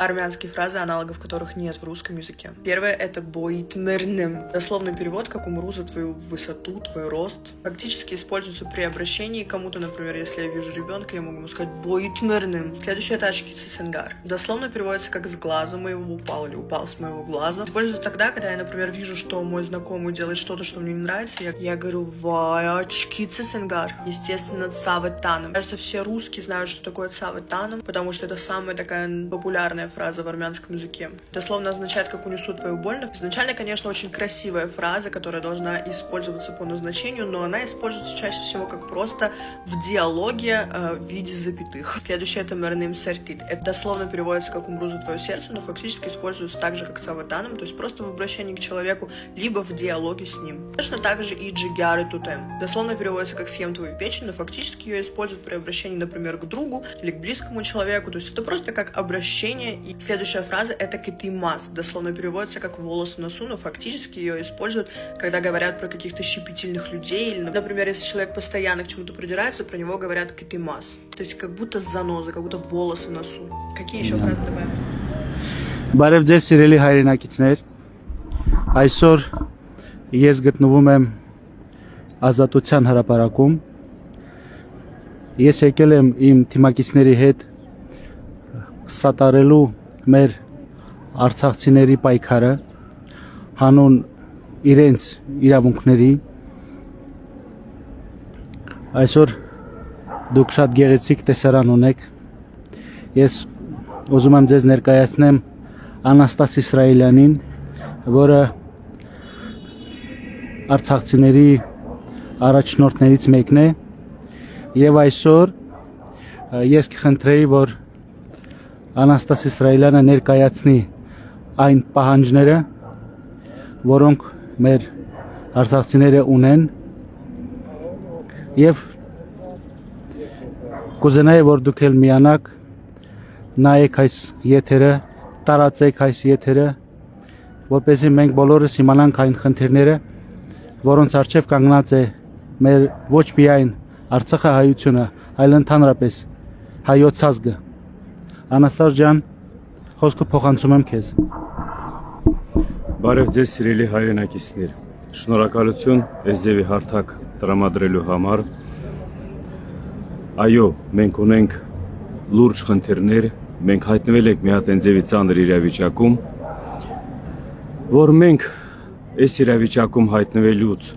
Армянские фразы, аналогов которых нет в русском языке. Первое — это «боитмерным». Дословный перевод, как «умру за твою высоту, твой рост». Фактически используется при обращении к кому-то, например, если я вижу ребенка, я могу ему сказать «боитмерным». Следующее — это «очкицы сенгар». Дословно переводится как «с глаза моего упал» или «упал с моего глаза». Используется тогда, когда я, например, вижу, что мой знакомый делает что-то, что мне не нравится, я говорю «вай, очкицы сенгар». Естественно, цаветаном. Кажется, все русские знают, что такое цаветаном, потому что это самая такая популярная фраза в армянском языке. Дословно означает «как унесу твою боль». Изначально, конечно, очень красивая фраза, которая должна использоваться по назначению, но она используется чаще всего как просто в диалоге в виде запятых. Следующее — это «мерним сертит». Это дословно переводится как «умру за твое сердце», но фактически используется так же, как цаватаном, то есть просто в обращении к человеку, либо в диалоге с ним. Точно так же и «джигяры тутем». Дословно переводится как «съем твою печень», но фактически ее используют при обращении, например, к другу или к близкому человеку, то есть это просто как обращение. И следующая фраза — это «кетимас», дословно переводится как «волос в носу», но фактически ее используют, когда говорят про каких-то щепетильных людей. Или, например, если человек постоянно к чему-то придирается, про него говорят «кетимас», то есть как будто заноза, как будто волосы в носу. Какие еще фразы добавим? Բարև ձեզ սիրելի հայրենակիցներ, այսօր ես գտնվում եմ Ազատության հրապարակում, ես եկել եմ իմ թիմակիցների հետ սատարելու մեր արցախցիների պայքարը հանուն իրենց իրավունքների այսօր դուք շատ գեղեցիկ տեսարան ունեք ես ուզում եմ ձեզ ներկայացնեմ Անաստաս Իսրայելյանին որը արցախցիների առաջնորդներից մեկն է եւ այսօր ես կխնդրեի որ Անաստաս Իսրայելյանը ներկայացնի այն պահանջները, որոնք մեր արցախցիները ունեն եւ կուզենայի որ դուք էլ միանաք նայեք այս եթերը, տարածեք այս եթերը, որպեսզի մենք բոլորս իմանանք այն խնդիրները, որոնց առջև կանգնած է մեր ոչ միայն Արցախի հայությունը, այլ ընդհանրապես հայոց ազգը Անաստաս ջան, խոսքը փոխանցում եմ քեզ։ Բարև ձեզ սիրելի հայրենակիցներ։ Շնորհակալություն այս ձևի հարթակ տրամադրելու համար։ Այո, մենք ունենք լուրջ խնդիրներ, մենք հայտնվել ենք մի հատ այն ձևի ծանր իրավիճակում, որ մենք այս իրավիճակում հայտնվելուց,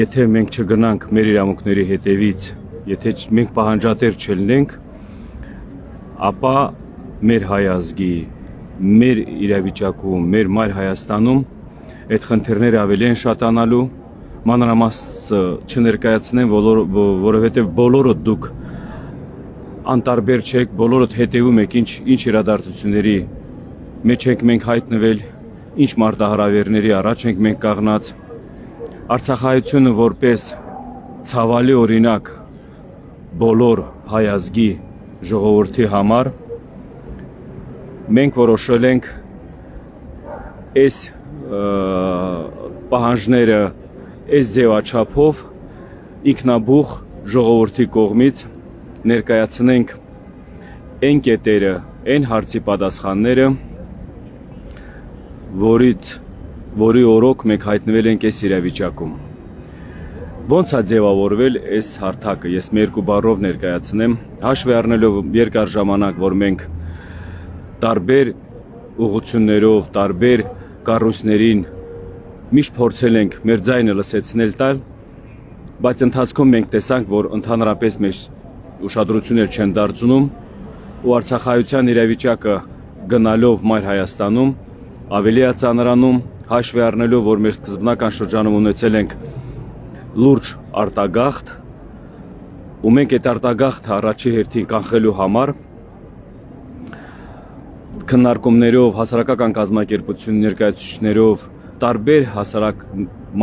եթե մենք չգնանք մեր իրավունքների հետևից, եթե մենք պահանջատեր չլինենք, ապա մեր հայ ազգի, մեր իրավիճակում, մեր մայր Հայաստանում այդ խնդիրները ավելի են շատանալու, մանրամասը չներկայացնեմ, որովհետև բոլորդ դուք անտարբեր չեք, բոլորդ հետևում եք ինչ իրադարձությունների մեջ ենք մենք հայտնվել, ինչ մարտահրավերների առաջ ենք մենք կանգնած, Արցախայությունը որպես ցավալի օրինակ բոլոր հայ ազգի ժողովրդի համար մենք որոշել ենք այս պահանջները այս ձևաչափով ինքնաբուխ ժողովրդի կողմից ներկայացնենք այն կետերը, այն հարցի պատասխանները, որի օրոք մենք հայտնվել ենք այս իրավիճակում։ Ոնց է ձևավորվել այս հարթակը, ես մի երկու բառով ներկայացնեմ, հաշվի առնելով երկար ժամանակ, որ մենք տարբեր ուղղություններով, տարբեր կառույցներին միշտ փորձել ենք մեր ձայնը լսեցնել տալ, բայց ընթացքում մենք տեսանք, որ ընդհանրապես մեր ուշադրություններ չեն դարձնում ու արցախայության իրավիճակը գնալով մայր Հայաստանում ավելի է ծանրանում, հաշվի առնելով, որ մեր սկզբնական շրջանում ունեցել ենք լուրջ արտագաղթ ու մենք այդ արտագաղթը առաջի հերթին կանխելու համար քննարկումներով, հասարակական կազմակերպությունների ներկայացուցիչներով, տարբեր հասարակ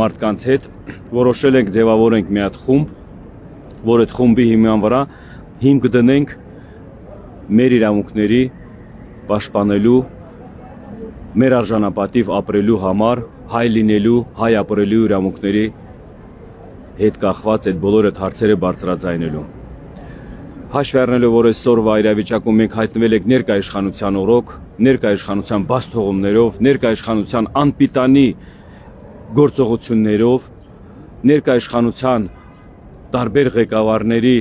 մարդկանց հետ որոշել ենք ձևավորենք մի հատ խումբ, որ այդ խումբի հիման վրա հիմք դնենք մեր իրավունքների պաշտպանելու, մեր արժանապատիվ ապրելու համար, հայ լինելու, հայ ապրելու իրավունքների հետ կախված այդ բոլոր այդ հարցերը բարձրաձայնելու։ Հաշվի առնելով, որ այսօրվա իրավիճակում մենք հայտնվել ենք ներկա իշխանության օրոք, ներկա իշխանության բացթողումներով, ներկա իշխանության անպիտանի գործողություններով, ներկա իշխանության տարբեր ղեկավարների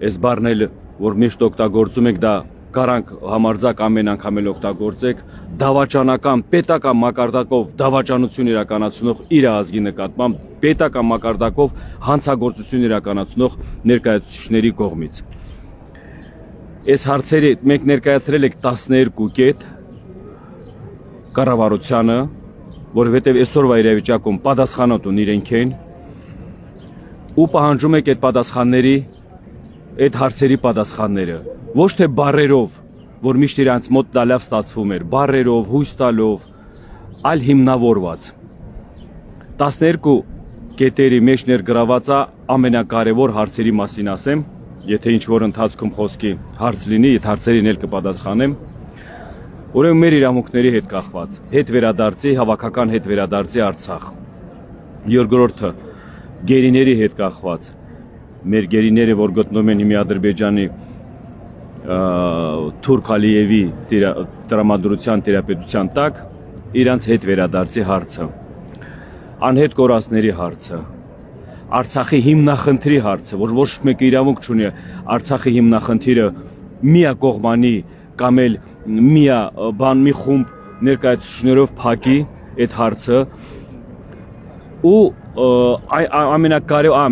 այս բառն էլ, որ միշտ օգտագործում եք, դա կարանք համարձակ ամեն անգամ էլ օգտագործեք, դավաճանական, պետական մակարդակով դավաճանություն իրականացնող իր ազգի նկատմամբ, պետական մակարդակով հանցագործություն իրականացնող ներկայացուցիչների կողմից։ Այս հարցերը մենք ներկայացրել ենք 12 կետ կառավարությանը, որովհետև այսօրվա իրավիճակում պատասխանատուն իրենք են, ու պահանջում եք այդ պատասխանների, այդ հարցերի պատասխանները, ոչ թե բառերով, որ միշտ իրանց մոտ դա լավ ստացվում էր, բառերով, հույս տալով, այլ հիմնավորված։ 12 կետերի մեջ ներգրաված է ամենակարևոր հարցերի մասին ասեմ, եթե ինչ-որ ընթացքում խոսքի հարց լինի, այդ հարցերին էլ կպատասխանեմ։ Ուրեմն մեր իրավունքների հետ կախված, հետ վերադարձի, հավաքական հետ վերադարձի Արցախ։ Երկրորդը գերիների հետ կախված, մեր գերիները, որ գտնվում են հիմի Ադրբեջանի Թուրք Ալիևի տրամադրության տիրապետության տակ, իրանց հետ վերադարձի հարցը, անհետ կորածների հարցը, Արցախի հիմնախնդրի հարցը, որ ոչ մեկը իրավունք չունի Արցախի հիմնախնդիրը միակողմանի կամ էլ մի խումբ ներկայացուցիչներով փակի այդ հարցը, ու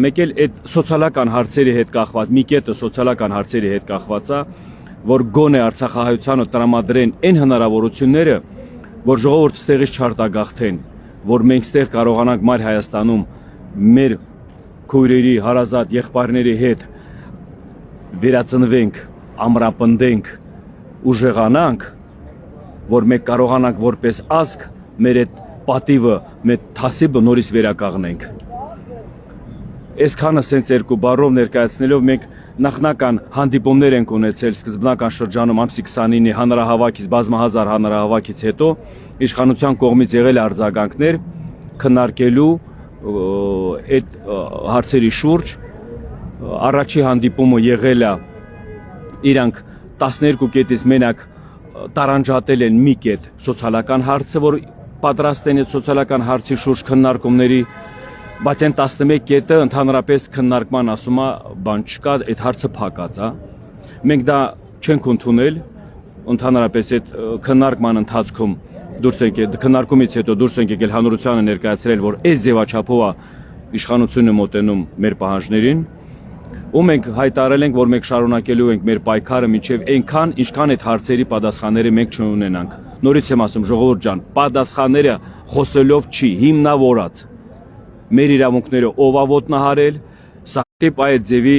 մեկ էլ այդ սոցիալական հարցերի հետ կախված, մի կետը սոցիալական հարցերի հետ կախված է, որ գոնե Արցախահայությանը տրամադրեն այն հնարավորությունները, որ ժողովուրդը ստեղից չարտագաղթեն, որ մենք ստեղ կարողանանք Մայր Հայաստանում մեր քույրերի, հարազատ եղբայրների հետ վերածնվենք, ամրապնդենք, ուժեղանանք, որ մենք կարողանանք որպես ազգ մեր այդ պատիվը, մեր թասիբը նորից վերականգնենք։ Այսքանը սենց երկու բառով ներկայացնելով մենք նախնական հանդիպումներ ենք ունեցել սկզբնական շրջանում ամսի 29-ի հանրահավաքից, բազմահազար հանրահավաքից հետո իշխանության կողմից եղել արձագանքներ քննարկելու այդ հարցերի շուրջ։ Առաջի հանդիպումը եղել է, իրանք 12 կետից մենակ տարանջատել են մի կետ սոցիալական հարցը, որ պատրաստ են այդ սոցիալական հարցի շուրջ քննարկումների, բայց այն 11 կետը ընդհանրապես քննարկման ասում է բան չկա, այդ հարցը փակած է։ Մենք դա չենք ընդունել, ընդհանրապես այդ քննարկման ընթացքում քննարկումից հետո դուրս ենք եկել հանրությանը ներկայացրել, որ այս ձևաչափով է իշխանությունը մոտենում մեր պահանջներին, ու մենք հայտարարել ենք, որ մենք շարունակելու ենք մեր պայքարը մինչև այնքան, ինչքան այդ հարցերի պատասխանները մենք չունենանք։ Նորից եմ ասում, ժողովուրդ ջան, պատասխանները խոսելով չի, հիմնավորած մեր իրավունքները ով է ոտնահարել, սակայն այդ ձևի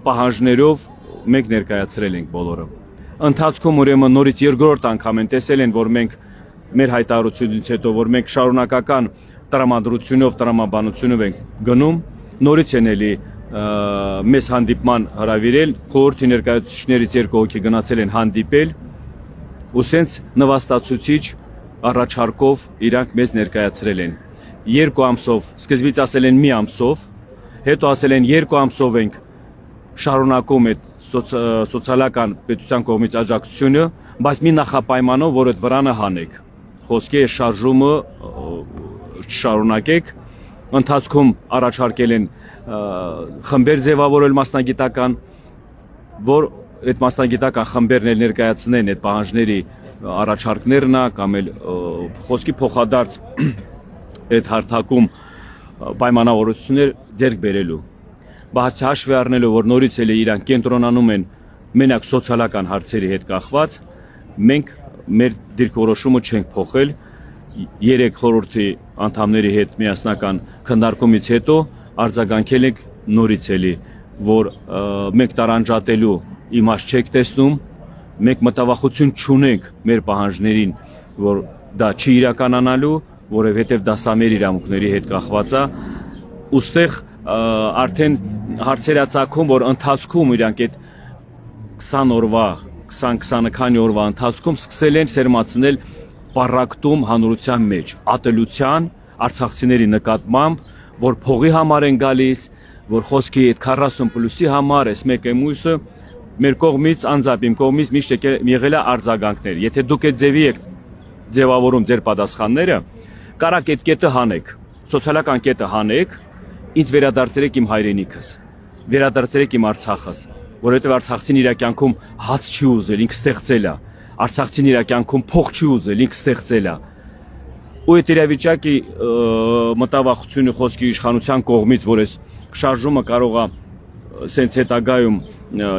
պահանջներով մենք ներկայացրել ենք բոլորը։ Ընթացքում ուրեմն նորից երկրորդ անգամ են տեսել են, որ մենք մեր հայտարարությունից հետո, որ մենք շարունակական տրամադրությունով, տրամաբանությունով ենք գնում, նորից են էլի մեզ հանդիպման հրավիրել, խորհրդի ներկայացուցիչներից 2 հոգի գնացել են հանդիպել, ու սենց նվաստացուցիչ առաջարկով իրանք մեզ ներկայացրել են։ 2 ամսով, սկզբից ասել են մի ամսով, հետո ասել են 2 ամսով ենք շարունակում այդ սոցիալական պետության կողմից աջակցությունը, բայց մի նախապայմանով, որ այդ վրանը հանեք, խոսքի շարժումը շարունակեք, ընթացքում առաջարկել են խմբեր ձևավորել մասնագիտական, որ այդ մասնագիտական խմբերն էլ ներկայացնեն այդ պահանջների առաջարկներն կամ էլ խոսքի փոխադարձ այդ հարթակում պայմանավորություններ ձեռք բերելու։ Բայց հաշվի առնելով, որ նորից էլ իրանք կենտրոնանում են մենակ սոցիալական հարցերի հետ կախված, մենք մեր դիրքորոշումը չենք փոխել 3 խորհրդի անդամների հետ միասնական քննարկումից հետո արձագանքել ենք նորից էլի, որ մենք տարանջատելու իմաստ չեք տեսնում, մենք մտավախություն չունենք մեր պահանջներին, որ դա չի իրականանալու, որովհետև դա սա մեր իրավունքների հետ կախված է, ուստեղ արդեն հարցերացակում, որ ընթացքում իրանք այդ 20 օրվա, 20 քանի օրվա ընթացքում սկսել են սերմացնել պառակտում հանրության մեջ, ատելության արցախցիների նկատմամբ, որ փողի համար են գալիս, որ խոսքի այդ 40+-ի համար էս մեկ εμույսը մեր կողմից անձամբ իմ կողմից միշտ եղել է արձագանքներ։ Եթե դուք այդ ձևի եք ձևավորում ձեր պատասխանները, կարակ այդ կետը հանեք, սոցիալական կետը հանեք, ինձ վերադարձրեք իմ հայրենիքս, վերադարձրեք իմ Արցախս, որովհետև արցախցին իր կյանքում հաց չի ուզել, ինքը ստեղծել է, արցախցին իր կյանքում փող չի ուզել, ինքը ստեղծել է։ Ու այդ իրավիճակի մտավախությունը խոսքի իշխանության կողմից, որ այս շարժումը կարող է սենց հետագայում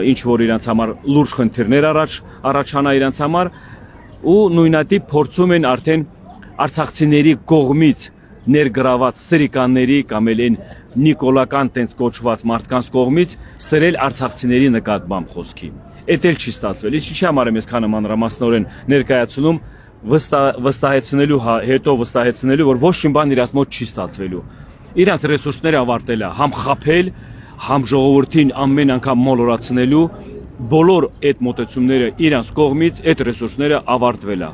ինչ որ իրանց համար լուրջ խնդիրներ առաջանա իրանց համար ու նույնատիպ փորձում են արդեն արցախցիների կողմից ներգրաված սրիկանների կամ էլ այն նիկոլական տենց կոչված մարդկանց կողմից սրել արցախցիների նկատմամբ խոսքի։ Էդ էլ չի ստացվել։ Իսկ ինչի համար եմ ես քանը մանրամասնորեն ներկայացնում վստահեցնելու հետո վստահեցնելու որ ոչ մի բան իրաց մոտ չի ստացվելու։ Իրանց ռեսուրսները ավարտել է, համ խափել, համ ժողովրդին ամեն անգամ մոլորացնելու բոլոր այդ մոտեցումները իրանց կողմից այդ ռեսուրսները ավարտվել է։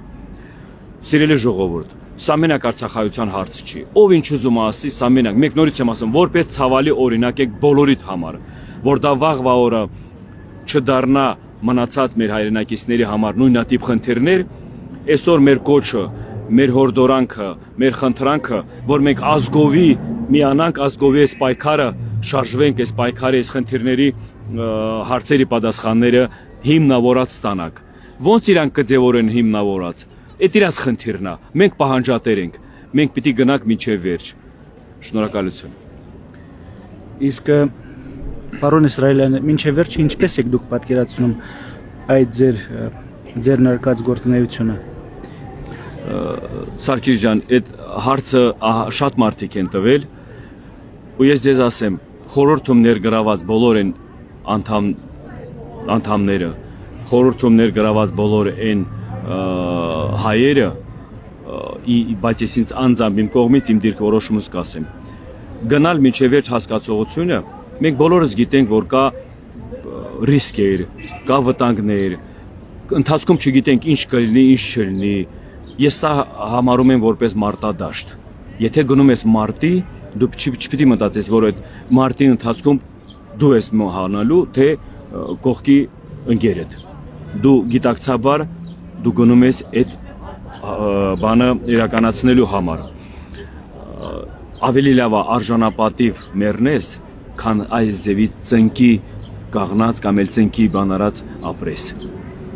Սիրելի ժողովուրդ, սա մենակ արցախայության հարց չի։ Ով ինչ ուզում ասի, սա մենակ, մեկ նորից եմ ասում, որպես ցավալի օրինակ եք բոլորիդ համար, որ դա վաղվա օրը չդառնա մնացած մեր հայրենակիցների համար նույնատիպ խնդիրներ, այսօր մեր կոչը, մեր հորդորանքը, մեր խնդրանքը, որ մենք ազգովի միանանք, ազգովի այս պայքարը շարժվենք, այս պայքարի այս խնդիրների հարցերի պատասխանները հիմնավորած ստանանք։ Ոնց իրանք կձևորեն հիմնավորած։ Այդ իրանց խնդիրն է։ Մենք պահանջատեր ենք։ Մենք պիտի գնանք մինչև վերջ։ Շնորհակալություն։ Իսկ պարոն Իսրայելյան, մինչև վերջ ինչպես եք դուք պատկերացնում այդ ձեր նարկած գործունեությունը։ Սարգիս ջան, այդ հարցը շատ մարդիկ են տվել ու ես ձեզ ասեմ, խորհրդում ներգրաված բոլոր են անդամները, խորհրդում ներգրաված բոլոր են հայերը, բայց ես ինձ անձամբ իմ կողմից իմ դիրքորոշումս կասեմ։ Գնալ մինչև վերջ հասկացողությունը, մենք բոլորս գիտենք, որ կա ռիսկեր, կա վտանգներ, ընթացքում չգիտենք ինչ կլինի, ինչ չլինի։ Ես սա համարում եմ որպես մարտադաշտ։ Եթե գնում ես մարտի, դու չպիտի մտածես, որ այդ մարտի ընթացքում դու ես մահանալու, թե կողքի ընկերդ։ Դու գիտակցաբար դու գնում ես այդ բանը իրականացնելու համար։ Ավելի լավ է արժանապատիվ մեռնես, քան այս ձևի ծնկի կաղնած կամ էլ ծնկի բանարած ապրես։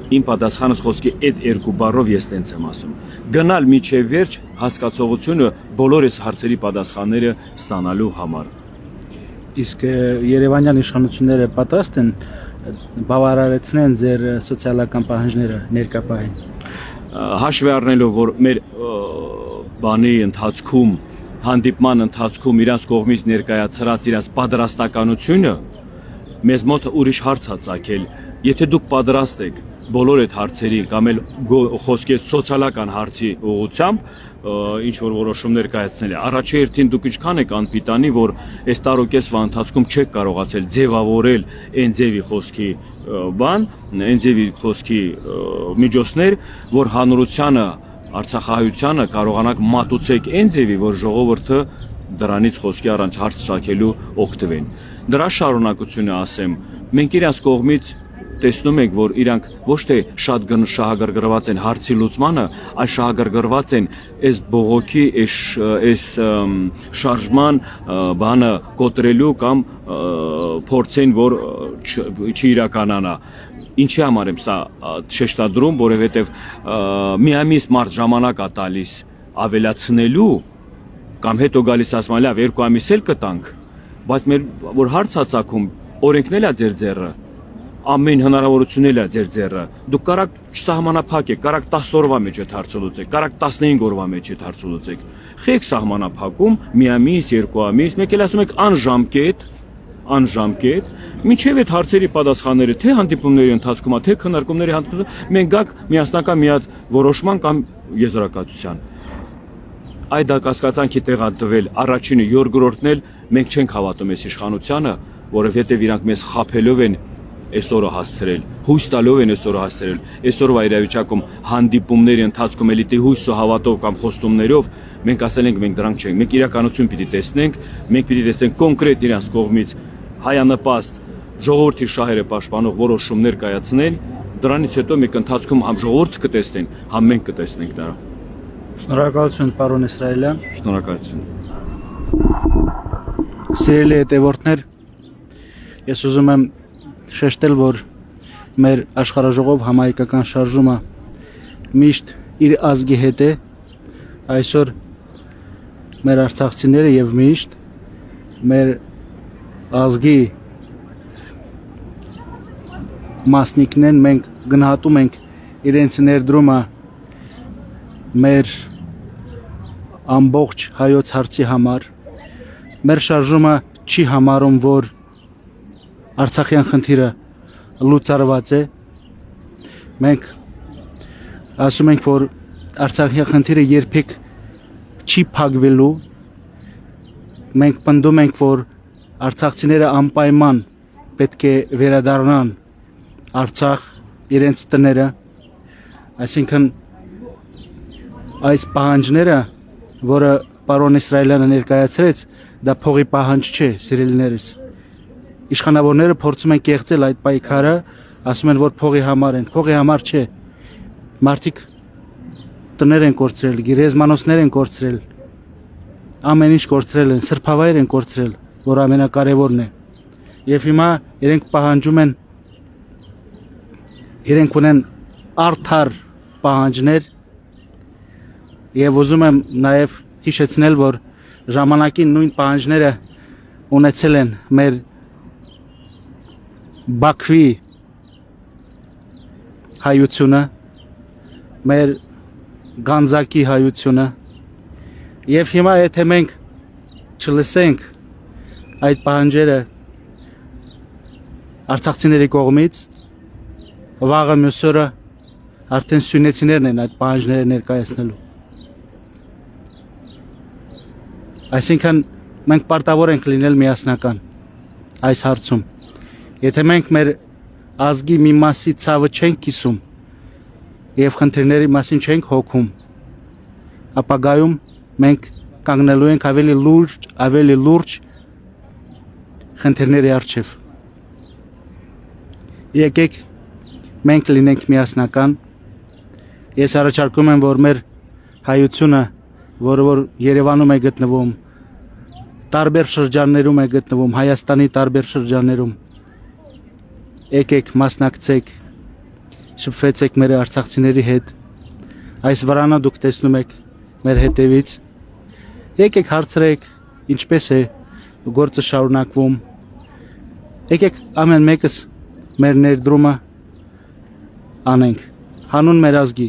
Իմ պատասխանս խոսքի այդ երկու բառով ես տենց եմ ասում։ Գնալ միջև վերջ հասկացողությունը բոլոր այս հարցերի պատասխանները ստանալու համար։ Իսկ Երևանյան իշխանությունները պատրաստ են բավարարեցնեն ձեր սոցիալական պահանջները ներկա պահին։ Հաշվի առնելով, որ մեր բանի ընթացքում, հանդիպման ընթացքում իրանց կողմից ներկայացրած իրանց պատրաստականությունը, մեզ մոտ ուրիշ հարց է ծագել։ Եթե դուք պատրաստ եք բոլոր այդ հարցերի կամ էլ խոսքի սոցիալական հարցի ուղղությամբ ինչ որ որոշումներ կայացնել է, առաջի հերթին դուք ինչքան եք անպիտանի, որ այս տարօկեսվա ընթացքում չեք կարողացել ձևավորել այն ձևի խոսքի բան, այն ձևի խոսքի միջոցներ, որ հանրությանը, արցախահայությանը կարողանաք մատուցեք այն ձևի, որ ժողովուրդը դրանից խոսքի առանց հարց շակելու օգտվեն։ Դրա շարունակությունը ասեմ, մենք իրաց կողմից տեսնում եք, որ իրանք ոչ թե շատ շահագրգռված են հարցի լուծմանը, այլ շահագրգռված են այս բողոքի, այս շարժման բանը կոտրելու կամ փորձեն, որ չիրականանա։ Ինչի համար եմ սա շեշտադրում, որովհետև միամիս մարդ ժամանակ է տալիս ավելացնելու կամ հետո գալիս ասում լավ 2 ամիս էլ կտանք, բայց մեր որ հարց է ծագում, օրենքն էլ է ձեր ձեռը, ամեն հնարավորությունն է ձեր ձեռը, դուք կարաք սահմանափակ եք, կարաք 10 օրվա մեջ այդ հարցը լուծեք, կարաք 15 օրվա մեջ այդ հարցը լուծեք, խեք սահմանափակում, մի ամիս, 2 ամիս, մեկ էլ ասում եք անժամկետ, մինչև այդ հարցերի պատասխանները թե հանդիպումների ընթացքում, թե քննարկումների ընթացքում մենք գաք միասնական մի հատ որոշման կամ եզրակացության։ Այդ կասկածանքի տեղադրվել առաջինը, երկրորդն էլ մենք չենք հավատում այս իշխանությանը, որովհետև իրանք մեզ խաբելով են այսօրը հասցրել, հույս տալով են այսօրը հասցրել, այսօրվա իրավիճակում հանդիպումների ընթացքում էլի թե հույսը հավատով կամ խոստումներով մենք ասել ենք մենք դրանք չենք, մենք իրականություն պիտի տեսնենք, մենք պիտի տեսնենք կոնկրետ իրանց կողմից հայանպաստ ժողովրդի շահերը պաշտպանող որոշումներ կայացնել, դրանից հետո մենք ընթացքում համ ժողովուրդը կտեսնեն, համ մենք կտեսնենք դա։ Շնորհակալություն, պարոն Իսրայելյան։ Շնորհակալություն։ Սիրելի հետևորդներ, ես ուզում եմ շեշտել, որ մեր աշխարհաժողով համահայկական շարժումը միշտ իր ազգի հետ է, այսօր մեր արցախցիները եւ միշտ մեր ազգի մասնիկներն մենք գնահատում ենք իրենց ներդրումը մեր ամբողջ հայոց հարցի համար։ Մեր շարժումը չի համարում, որ Արցախյան խնդիրը լուծարված է։ Մենք ասում ենք, որ Արցախյան խնդիրը երբեք չի փակվելու։ Մենք պնդում ենք, որ արցախցիները անպայման պետք է վերադառնան Արցախ իրենց տները, այսինքն այս պահանջները, որը պարոն Իսրայելյանը ներկայացրեց, դա փողի պահանջ չէ, սիրելիներս։ Իշխանավորները փորձում են կեղծել այդ պայքարը, ասում են, որ փողի համար են, փողի համար չէ։ Մարդիկ տներ են կորցրել, գերեզմանոցներ են կորցրել, ամեն ինչ կորցրել են, սրբավայր են կորցրել, որ ամենակարևորն է։ Եվ հիմա իրենք պահանջում են, իրենք ունեն արդար պահանջներ, եւ ուզում եմ նաեւ հիշեցնել, որ ժամանակին նույն պահանջները ունեցել են մեր Բաքվի հայությունը, մեր Գանձակի հայությունը, եւ հիմա եթե մենք չլսենք այդ պահանջերը արցախցիների կողմից, վաղը մյուս օրը արդեն սյունեցիներն են այդ պահանջները ներկայացնելու։ Այսինքն մենք պարտավոր ենք լինել միասնական այս հարցում։ Եթե մենք մեր ազգի մի մասի ցավը չենք կիսում եւ խնդիրների մասին չենք հոգում, ապագայում մենք կանգնելու ենք ավելի լուրջ խնդիրների առջև։ Եկեք մենք լինենք միասնական։ Ես առաջարկում եմ, որ մեր հայությունը, որը որ Երևանում է գտնվում, տարբեր շրջաններում է գտնվում, Հայաստանի տարբեր շրջաններում, եկեք մասնակցեք, շփվեցեք մեր արցախցիների հետ, այս վրանը դուք տեսնում եք մեր հետևից, եկեք հարցրեք, ինչպես է գործը շարունակվում, եկեք ամեն մեկս մեր ներդրումը անենք, հանուն մեր ազգի,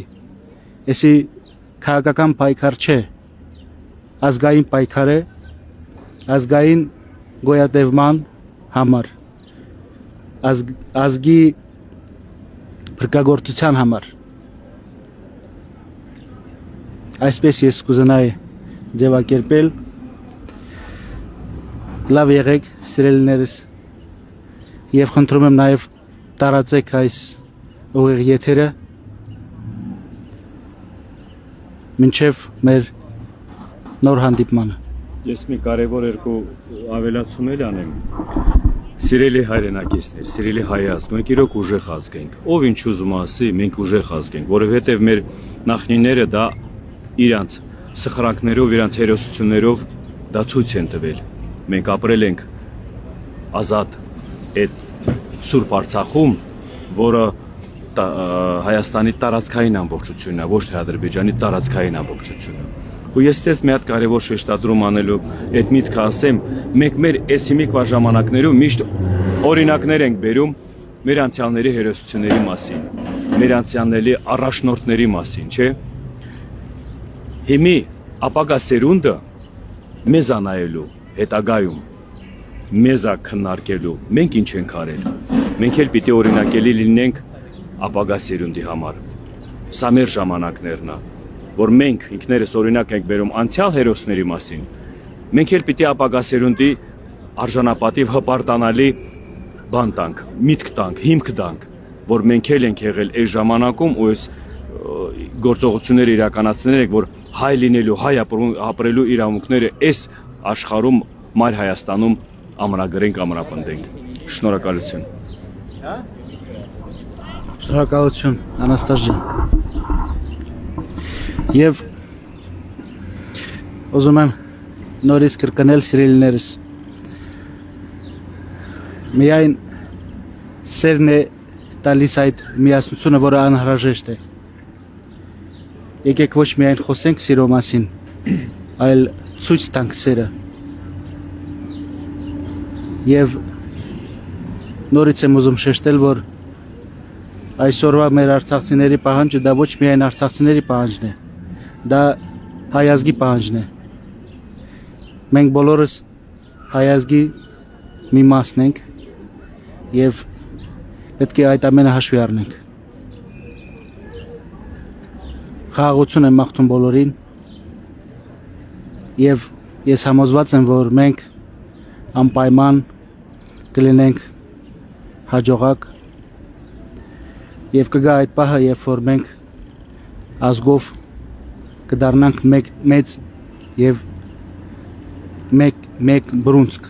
եսի քաղաքական պայքար չէ, ազգային պայքար է, ազգային գոյատևման համար, ազգի փրկagorցության համար։ Այսպես ես կուզենայի ձևակերպել։ Լավ եղեք, սիրելիներս, եւ խնդրում եմ նաեւ տարածեք այս ուղիղ եթերը մինչև մեր նոր հանդիպմանը։ Ես մի կարևոր երկու ավելացում էլ անեմ։ Սիրելի հայրենակիցներ, սիրելի հայ ազգ, մենք իրոք ուժեղ ազգ ենք։ Ով ինչ ուզում ասի, մենք ուժեղ ազգ ենք, որովհետև մեր նախնիները դա իրանց սխրանքներով, իրանց հերոսություններով դա ցույց են տվել։ Մենք ապրել ենք ազատ այդ Սուրբ Արցախում, որը Հայաստանի տարածքային ամբողջությունն է, ոչ թե Ադրբեջանի տարածքային ամբողջությունը։ Ու ես դες մի հատ կարևոր շեշտադրում անելու այդ միտքը ասեմ, մենք մեր այս հիմիկվա ժամանակներում միշտ օրինակներ ենք բերում մեր անցյալների հերոսությունների մասին, մեր անցյալների առաջնորդների մասին, չէ՞։ Հիմի ապագա սերունդը մեզ անայելու հետագայում մեզ քննարկելու, մենք ինչ ենք արել։ Մենք էլ պիտի օրինակելի լինենք ապագա սերունդի համար։ Սա մեր ժամանակներն է, որ մենք ինքներս օրինակ ենք բերում անցյալ հերոսների մասին, մենք էլ պիտի ապագա սերունդի արժանապատիվ հպարտանալի բան տանք, միտք տանք, հիմք տանք, որ մենք էլ ենք եղել այս ժամանակում ու այս գործողությունները իրականացնել ենք, որ հայ լինելու, հայ ապրելու իրավունքները այս աշխարհում, մայր Հայաստանում ամրագրենք, ամրապնդենք։ Շնորհակալություն։ Շնորհակալություն, Անաստաս ջան։ Եվ ուզում եմ նորից կրկնել սիրելիներս։ Միայն սերն է տալիս այդ միասնությունը, որը անհրաժեշտ է։ Եկեք ոչ միայն խոսենք սիրո մասին, այլ ցույց տանք սերը։ Եվ նորից եմ ուզում շեշտել, որ այսօրվա մեր արցախցիների պահանջը դա ոչ միայն արցախցիների պահանջն է, դա հայազգի պահանջն է։ Մենք բոլորս հայազգի մի մասն ենք եւ պետք է այդ ամենը հաշվի առնենք։ Խաղաղություն եմ մաղթում բոլորին եւ ես համոզված եմ, որ մենք անպայման կլինենք հաջողակ եւ կգա այդ պահը, երբ որ մենք ազգով կդառնանք մեծ եւ մեկ բրունցք